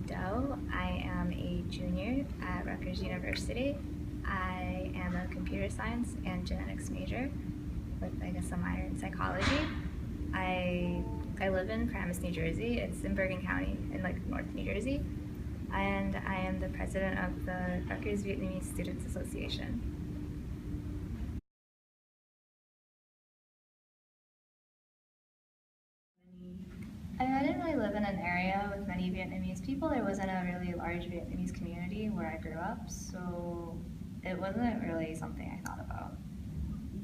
Doe. I am a junior at Rutgers University. I am a computer science and genetics major with, I guess, a minor in psychology. I I live in Paramus, New Jersey. It's in Bergen County in like North New Jersey. And I am the president of the Rutgers Vietnamese Students Association. I didn't really live in an area with many Vietnamese people. There wasn't a really large Vietnamese community where I grew up, so it wasn't really something I thought about.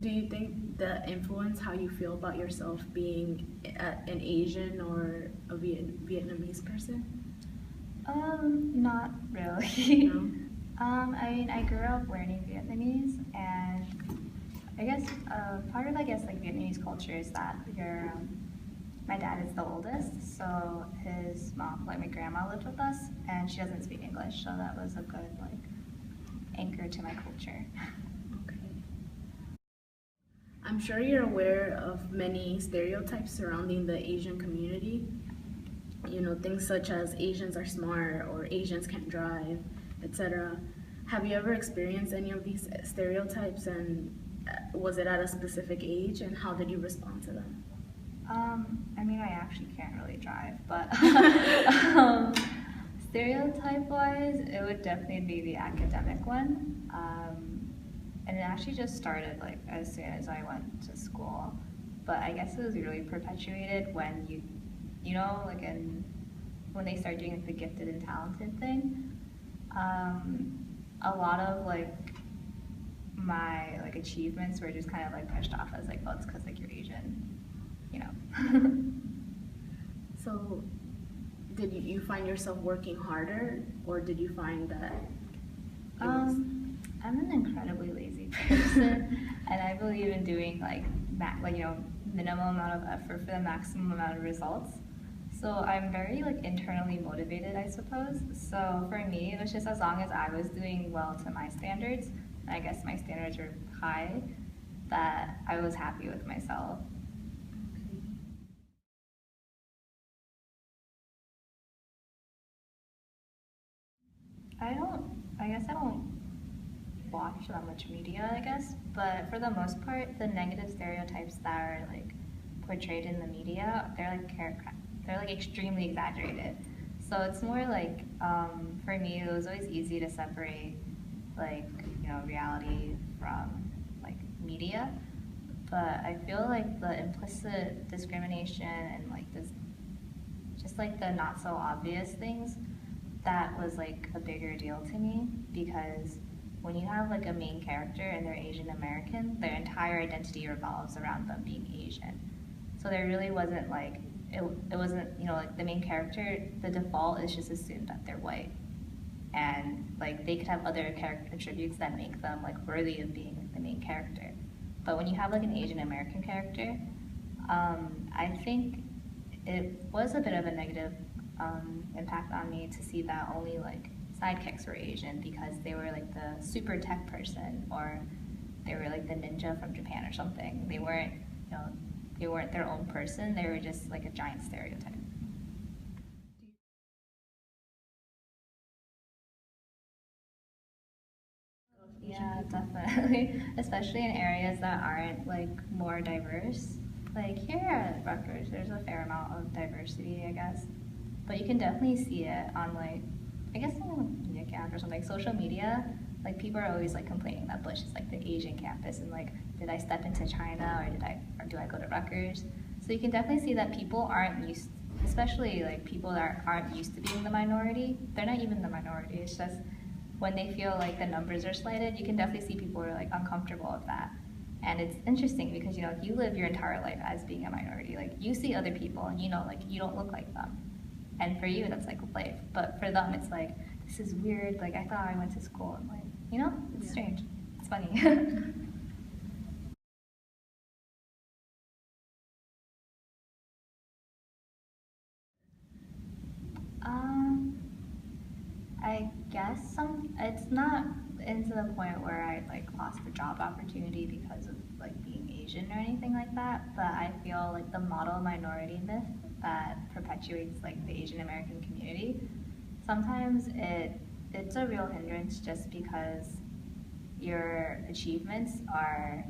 Do you think that influence how you feel about yourself being an Asian or a Vietnamese person? Not really. No? I mean, I grew up learning Vietnamese, and I guess part of like Vietnamese culture is that my dad is the oldest, so his mom, like my grandma, lived with us, and she doesn't speak English, so that was a good like anchor to my culture. Okay. I'm sure you're aware of many stereotypes surrounding the Asian community. You know, things such as Asians are smart or Asians can't drive, etc. Have you ever experienced any of these stereotypes, and was it at a specific age, and how did you respond to them? I mean, I actually can't really drive, but stereotype-wise, it would definitely be the academic one. And it actually just started like as soon as I went to school. But I guess it was really perpetuated when you know, like when they start doing like, the gifted and talented thing. A lot of like my like achievements were just kind of like pushed off as like, oh, it's because like you're Asian, you know. So, did you find yourself working harder, or did you find that it was... I'm an incredibly lazy person, and I believe in doing like minimum amount of effort for the maximum amount of results. So I'm very like internally motivated, I suppose. So for me, it was just as long as I was doing well to my standards, and I guess my standards were high, that I was happy with myself. I guess I don't watch that much media, I guess, but for the most part, the negative stereotypes that are like portrayed in the media, they're like extremely exaggerated. So it's more like for me, it was always easy to separate like reality from like media, but I feel like the implicit discrimination and like this just like the not so obvious things, that was like a bigger deal to me, because when you have like a main character and they're Asian American, their entire identity revolves around them being Asian. So there really wasn't like it wasn't like the main character, the default is just assumed that they're white, and like they could have other character attributes that make them like worthy of being like, the main character. But when you have like an Asian American character, I think it was a bit of a negative impact on me to see that only like sidekicks were Asian because they were like the super tech person, or they were like the ninja from Japan or something. They weren't, they weren't their own person. They were just like a giant stereotype. Yeah, definitely. Especially in areas that aren't like more diverse. Like here at Rutgers, there's a fair amount of diversity, I guess. But you can definitely see it on like, I guess on media camp or something, like social media. Like people are always like complaining that Bush is like the Asian campus, and like, did I step into China, or do I go to Rutgers? So you can definitely see that people aren't used, especially like people that aren't used to being the minority. They're not even the minority. It's just when they feel like the numbers are slighted, you can definitely see people are like uncomfortable with that. And it's interesting because you live your entire life as being a minority. Like you see other people and like you don't look like them. And for you that's like life. But for them it's like, this is weird, like I thought I went to school, and like, it's strange. It's funny. um I guess it's not into the point where I like lost the job opportunity because of like being Asian or anything like that, but I feel like the model minority myth that perpetuates like the Asian American community sometimes it's a real hindrance just because your achievements are,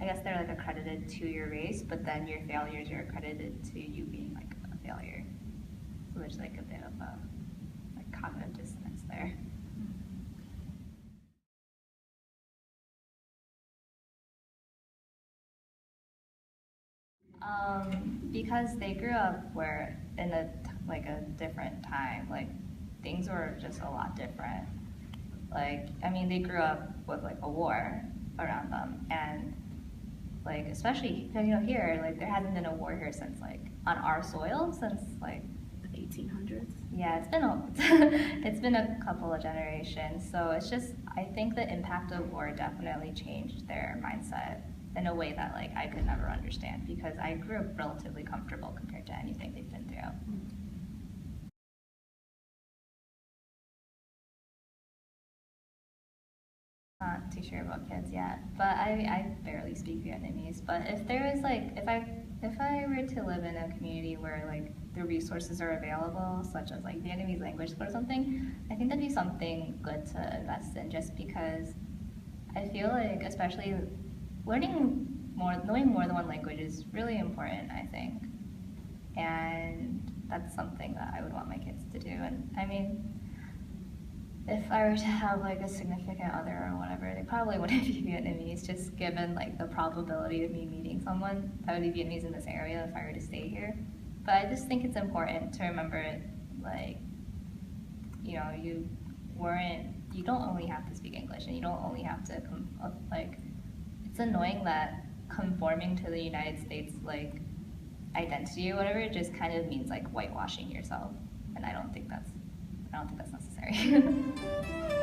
I guess they're like accredited to your race, but then your failures are accredited to you being like a failure. So there's like a bit of a like cognitive dissonance there. Because they grew up where in a like a different time, like things were just a lot different. Like I mean, they grew up with like a war around them, and like especially here, like there hasn't been a war here since like on our soil since like The 1800s. yeah, it's been a couple of generations. So it's just I think the impact of war definitely changed their mindset in a way that like I could never understand because I grew up relatively comfortable compared to anything they've been through. Not too sure about kids yet, but I barely speak Vietnamese. But if there is like if I were to live in a community where like the resources are available, such as like Vietnamese language or something, I think that'd be something good to invest in just because I feel like especially knowing more than one language is really important, I think. And that's something that I would want my kids to do. And I mean, if I were to have like a significant other or whatever, they probably wouldn't be Vietnamese, just given like the probability of me meeting someone that would be Vietnamese in this area if I were to stay here. But I just think it's important to remember, like, you don't only have to speak English, and you don't only have to like. It's annoying that conforming to the United States like identity or whatever just kind of means like whitewashing yourself, and I don't think that's necessary.